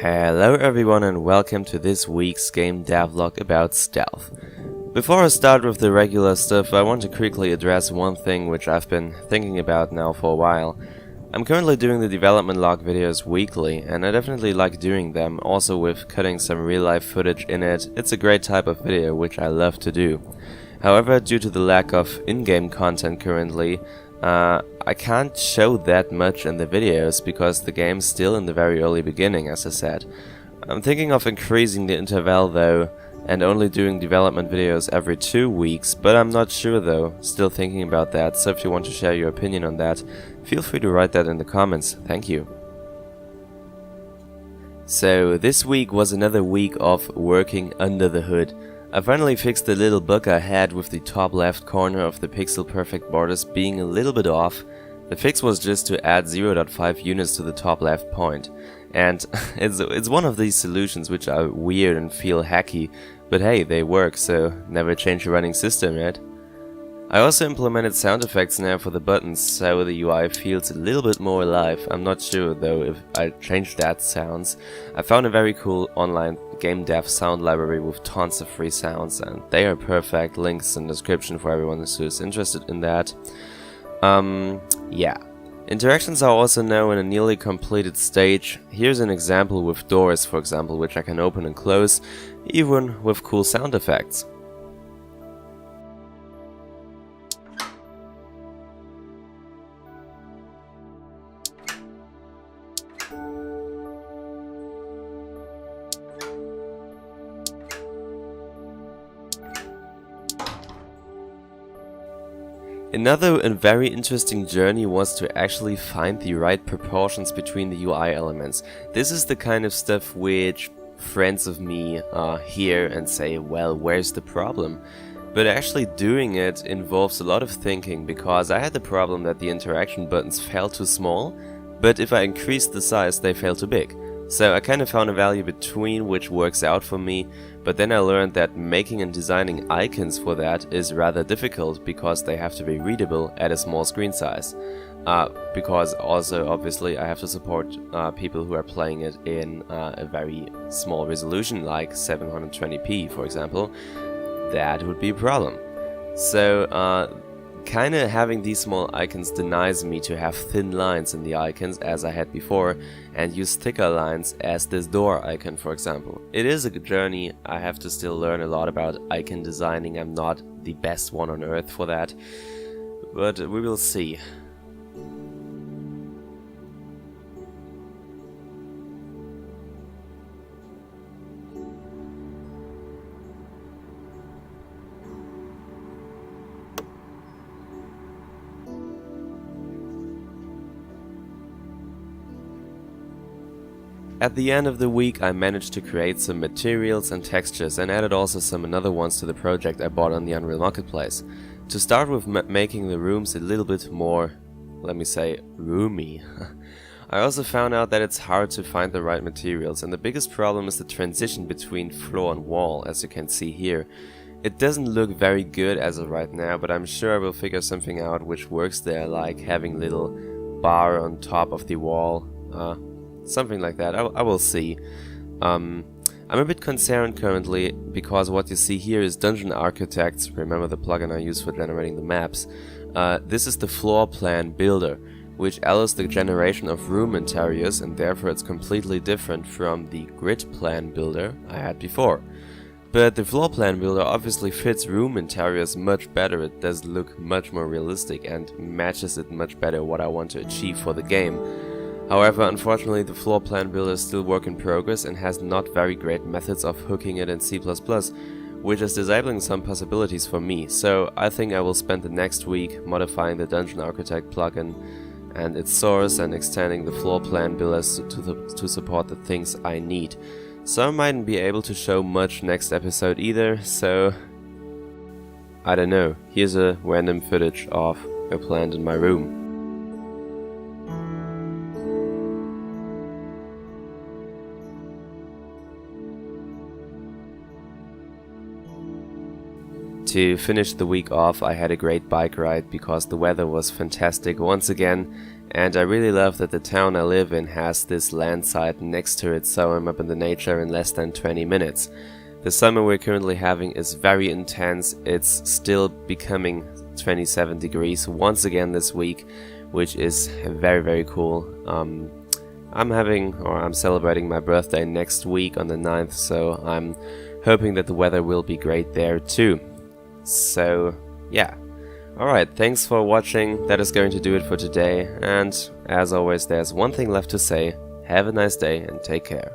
Hello everyone and welcome to this week's game devlog about stealth. Before I start with the regular stuff, I want to quickly address one thing which I've been thinking about now for a while. I'm currently doing the development log videos weekly, and I definitely like doing them, also with cutting some real life footage in it. It's a great type of video which I love to do. However, due to the lack of in-game content currently, I can't show that much in the videos because the game's still in the very early beginning, as I said. I'm thinking of increasing the interval though, and only doing development videos every 2 weeks, but I'm not sure though, still thinking about that, so if you want to share your opinion on that, feel free to write that in the comments, thank you. So this week was another week of working under the hood. I finally fixed the little bug I had with the top left corner of the pixel perfect borders being a little bit off. The fix was just to add 0.5 units to the top left point. And it's one of these solutions which are weird and feel hacky, but hey, they work, so never change a running system, right? I also implemented sound effects now for the buttons, so the UI feels a little bit more alive. I'm not sure though if I changed that sounds. I found a very cool online game dev sound library with tons of free sounds, and they are perfect. Links in the description for everyone who's interested in that. Yeah. Interactions are also now in a nearly completed stage. Here's an example with doors, for example, which I can open and close, even with cool sound effects. Another and very interesting journey was to actually find the right proportions between the UI elements. This is the kind of stuff which friends of me hear and say, well, where's the problem? But actually doing it involves a lot of thinking, because I had the problem that the interaction buttons felt too small, but if I increased the size they felt too big. So I kind of found a value between which works out for me, but then I learned that making and designing icons for that is rather difficult because they have to be readable at a small screen size. Because also obviously I have to support people who are playing it in a very small resolution like 720p for example. That would be a problem. So kinda having these small icons denies me to have thin lines in the icons as I had before and use thicker lines as this door icon for example. It is a journey, I have to still learn a lot about icon designing, I'm not the best one on earth for that, but we will see. At the end of the week I managed to create some materials and textures and added also some other ones to the project I bought on the Unreal Marketplace. To start with making the rooms a little bit more, let me say, roomy. I also found out that it's hard to find the right materials, and the biggest problem is the transition between floor and wall, as you can see here. It doesn't look very good as of right now, but I'm sure I will figure something out which works there, like having little bar on top of the wall. Something like that, I will see. I'm a bit concerned currently, because what you see here is Dungeon Architects, remember the plugin I use for generating the maps. This is the floor plan builder, which allows the generation of room interiors, and therefore it's completely different from the grid plan builder I had before. But the floor plan builder obviously fits room interiors much better, it does look much more realistic and matches it much better what I want to achieve for the game. However, unfortunately the floor plan builder is still work in progress and has not very great methods of hooking it in C++, which is disabling some possibilities for me, so I think I will spend the next week modifying the Dungeon Architect plugin and its source and extending the floor plan builders to support the things I need. So I mightn't be able to show much next episode either, so I don't know, here's a random footage of a plant in my room. To finish the week off, I had a great bike ride because the weather was fantastic once again, And I really love that the town I live in has this land site next to it, so I'm up in the nature in less than 20 minutes. The summer we're currently having is very intense. It's still becoming 27 degrees once again this week, which is very cool. I'm celebrating my birthday next week on the 9th, so I'm hoping that the weather will be great there too. So yeah. Alright, thanks for watching. That is going to do it for today, and as always there's one thing left to say: have a nice day and take care.